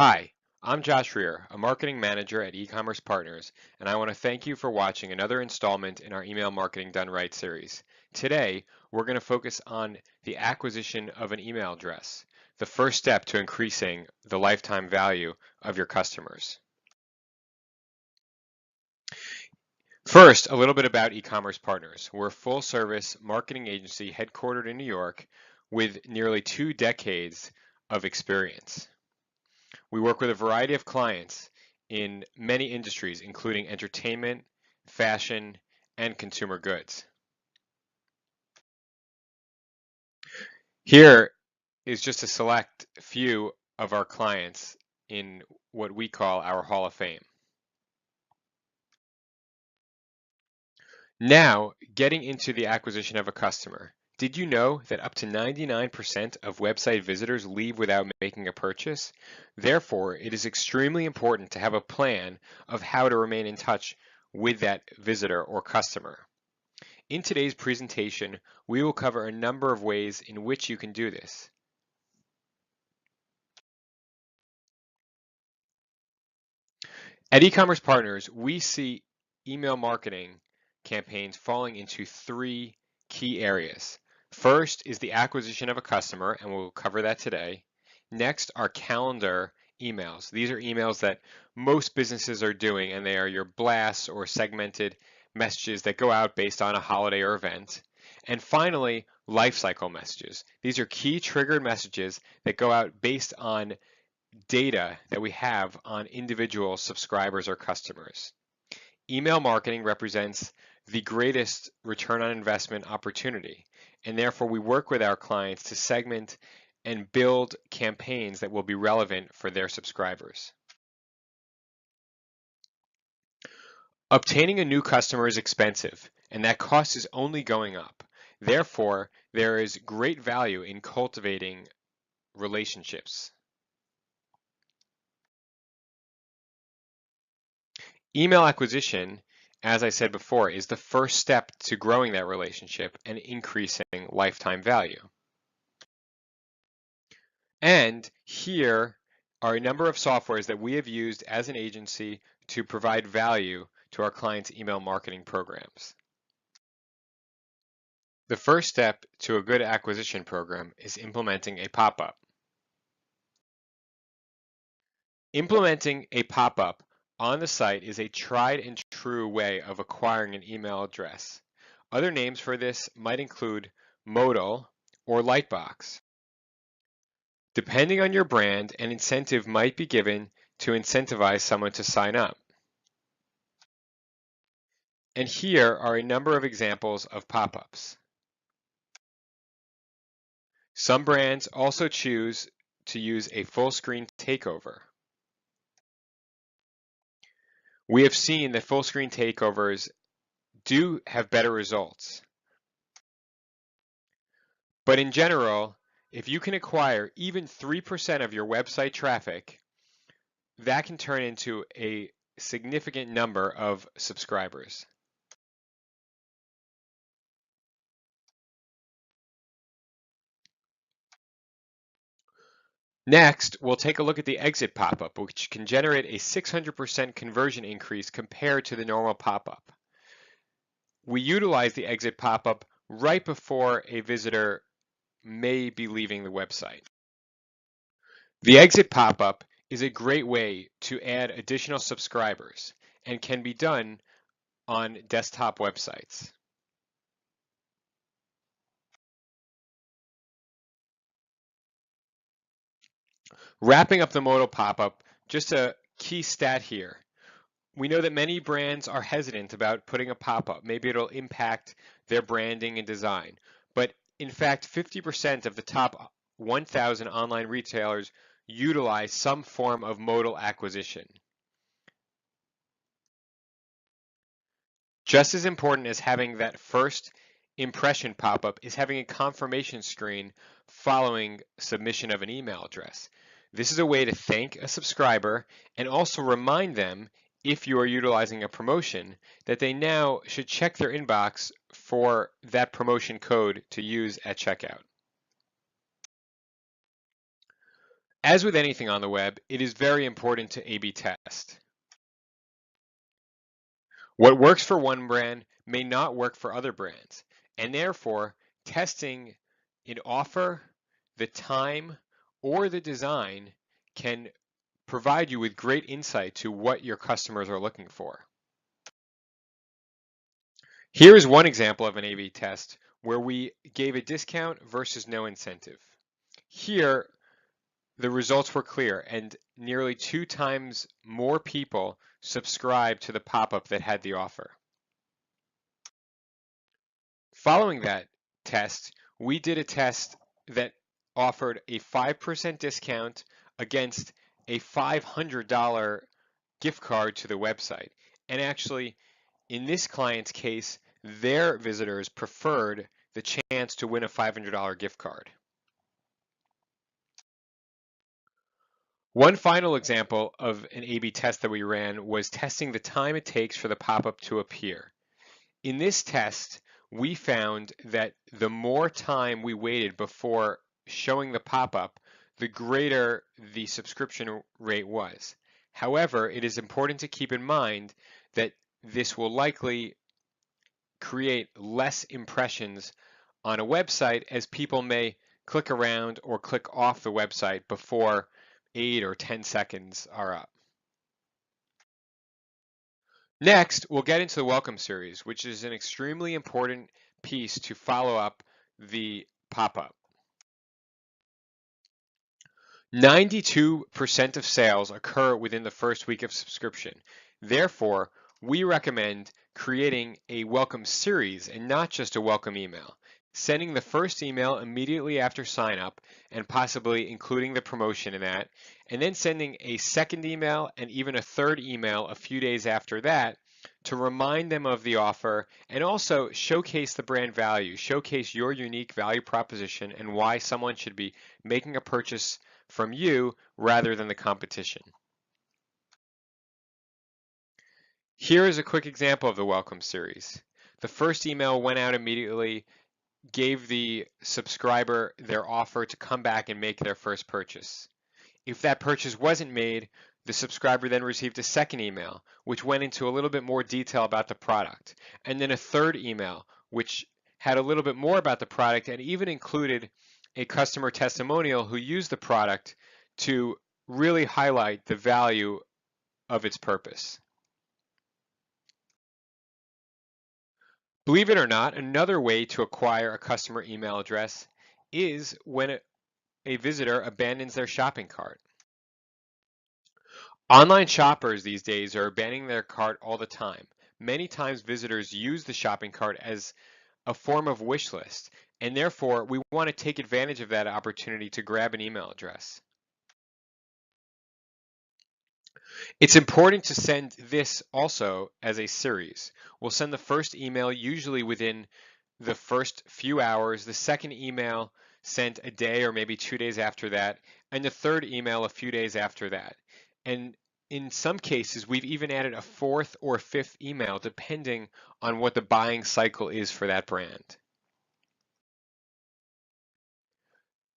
Hi, I'm Josh Rear, a marketing manager at E-commerce Partners, and I want to thank you for watching another installment in our Email Marketing Done Right series. Today, we're going to focus on the acquisition of an email address, the first step to increasing the lifetime value of your customers. First, a little bit about E-commerce Partners. We're a full-service marketing agency headquartered in New York with nearly 2 decades of experience. We work with a variety of clients in many industries, including entertainment, fashion, and consumer goods. Here is just a select few of our clients in what we call our Hall of Fame. Now, getting into the acquisition of a customer. Did you know that up to 99% of website visitors leave without making a purchase? Therefore, it is extremely important to have a plan of how to remain in touch with that visitor or customer. In today's presentation, we will cover a number of ways in which you can do this. At E-commerce Partners, we see email marketing campaigns falling into 3 key areas. First is the acquisition of a customer, and we'll cover that today. Next are calendar emails. These are emails that most businesses are doing, and they are your blasts or segmented messages that go out based on a holiday or event. And finally, lifecycle messages. These are key triggered messages that go out based on data that we have on individual subscribers or customers. Email marketing represents the greatest return on investment opportunity, and therefore we work with our clients to segment and build campaigns that will be relevant for their subscribers. Obtaining a new customer is expensive, and that cost is only going up. Therefore, there is great value in cultivating relationships. Email acquisition, as I said before, is the first step to growing that relationship and increasing lifetime value. And here are a number of softwares that we have used as an agency to provide value to our clients' email marketing programs. The first step to a good acquisition program is implementing a pop-up. Implementing a pop-up on the site is a tried and true way of acquiring an email address. Other names for this might include modal or lightbox. Depending on your brand, an incentive might be given to incentivize someone to sign up. And here are a number of examples of pop-ups. Some brands also choose to use a full screen takeover. We have seen that full screen takeovers do have better results. But in general, if you can acquire even 3% of your website traffic, that can turn into a significant number of subscribers. Next, we'll take a look at the exit pop-up, which can generate a 600% conversion increase compared to the normal pop-up. We utilize the exit pop-up right before a visitor may be leaving the website. The exit pop-up is a great way to add additional subscribers and can be done on desktop websites. Wrapping up the modal pop-up, just a key stat here. We know that many brands are hesitant about putting a pop-up. Maybe it'll impact their branding and design. But in fact, 50% of the top 1,000 online retailers utilize some form of modal acquisition. Just as important as having that first impression pop-up is having a confirmation screen following submission of an email address. This is a way to thank a subscriber and also remind them, if you are utilizing a promotion, that they now should check their inbox for that promotion code to use at checkout. As with anything on the web, it is very important to A/B test. What works for one brand may not work for other brands, and therefore testing an offer, the time, or the design can provide you with great insight to what your customers are looking for. Here is one example of an A/B test where we gave a discount versus no incentive. Here, the results were clear, and nearly 2 times more people subscribed to the pop-up that had the offer. Following that test, we did a test that offered a 5% discount against a $500 gift card to the website. And actually, in this client's case, their visitors preferred the chance to win a $500 gift card. One final example of an A/B test that we ran was testing the time it takes for the pop-up to appear. In this test, we found that the more time we waited before showing the pop-up, the greater the subscription rate was. However, it is important to keep in mind that this will likely create less impressions on a website as people may click around or click off the website before 8 or 10 seconds are up. Next, we'll get into the welcome series, which is an extremely important piece to follow up the pop-up. 92% of sales occur within the first week of subscription. Therefore, we recommend creating a welcome series and not just a welcome email. Sending the first email immediately after sign up and possibly including the promotion in that, and then sending a second email and even a third email a few days after that to remind them of the offer and also showcase the brand value, showcase your unique value proposition and why someone should be making a purchase from you rather than the competition. Here is a quick example of the welcome series. The first email went out immediately, gave the subscriber their offer to come back and make their first purchase. If that purchase wasn't made, the subscriber then received a second email, which went into a little bit more detail about the product, and then a third email, which had a little bit more about the product and even included a customer testimonial who used the product to really highlight the value of its purpose. Believe it or not, another way to acquire a customer email address is when a visitor abandons their shopping cart. Online shoppers these days are abandoning their cart all the time. Many times visitors use the shopping cart as a form of wish list, and therefore we want to take advantage of that opportunity to grab an email address. It's important to send this also as a series. We'll send the first email usually within the first few hours, the second email sent a day or maybe 2 days after that, and the third email a few days after that. And in some cases, we've even added a fourth or fifth email depending on what the buying cycle is for that brand.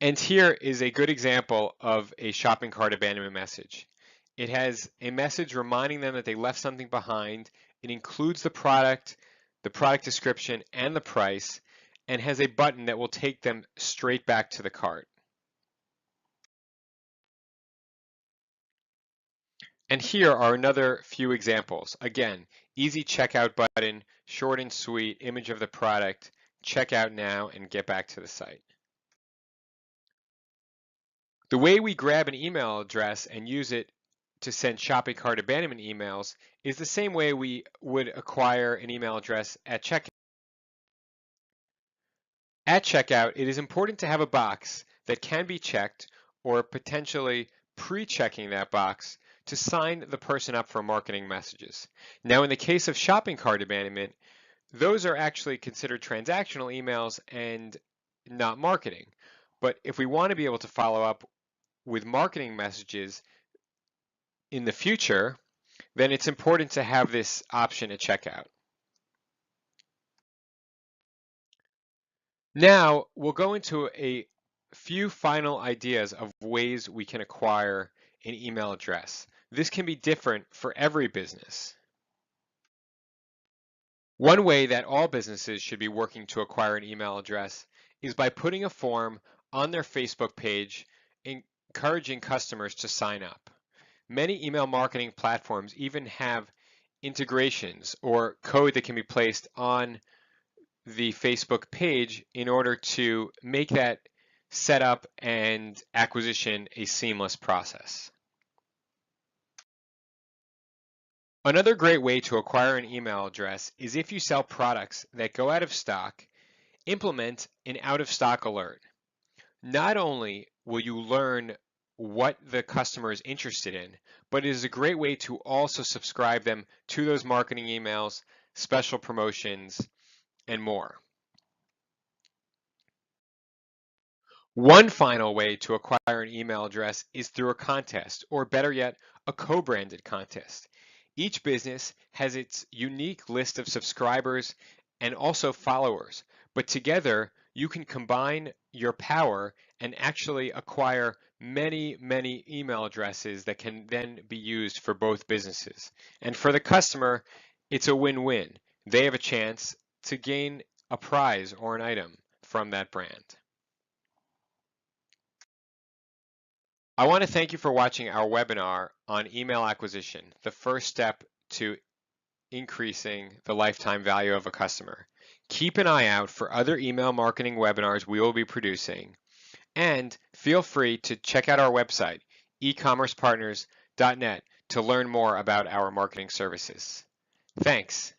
And here is a good example of a shopping cart abandonment message. It has a message reminding them that they left something behind. It includes the product description, and the price, and has a button that will take them straight back to the cart. And here are another few examples. Again, easy checkout button, short and sweet, image of the product, check out now and get back to the site. The way we grab an email address and use it to send shopping cart abandonment emails is the same way we would acquire an email address at checkout. At checkout, it is important to have a box that can be checked or potentially pre-checking that box to sign the person up for marketing messages. Now, in the case of shopping cart abandonment, those are actually considered transactional emails and not marketing. But if we want to be able to follow up with marketing messages in the future, then it's important to have this option at checkout. Now we'll go into a few final ideas of ways we can acquire an email address. This can be different for every business. One way that all businesses should be working to acquire an email address is by putting a form on their Facebook page encouraging customers to sign up. Many email marketing platforms even have integrations or code that can be placed on the Facebook page in order to make that setup and acquisition a seamless process. Another great way to acquire an email address is if you sell products that go out of stock, implement an out of stock alert. Not only will you learn what the customer is interested in, but it is a great way to also subscribe them to those marketing emails, special promotions, and more. One final way to acquire an email address is through a contest, or better yet, a co-branded contest. Each business has its unique list of subscribers and also followers, but together you can combine your power and actually acquire many, many email addresses that can then be used for both businesses. And for the customer, it's a win-win. They have a chance to gain a prize or an item from that brand. I want to thank you for watching our webinar on email acquisition, the first step to increasing the lifetime value of a customer. Keep an eye out for other email marketing webinars we will be producing, and feel free to check out our website, ecommercepartners.net, to learn more about our marketing services. Thanks.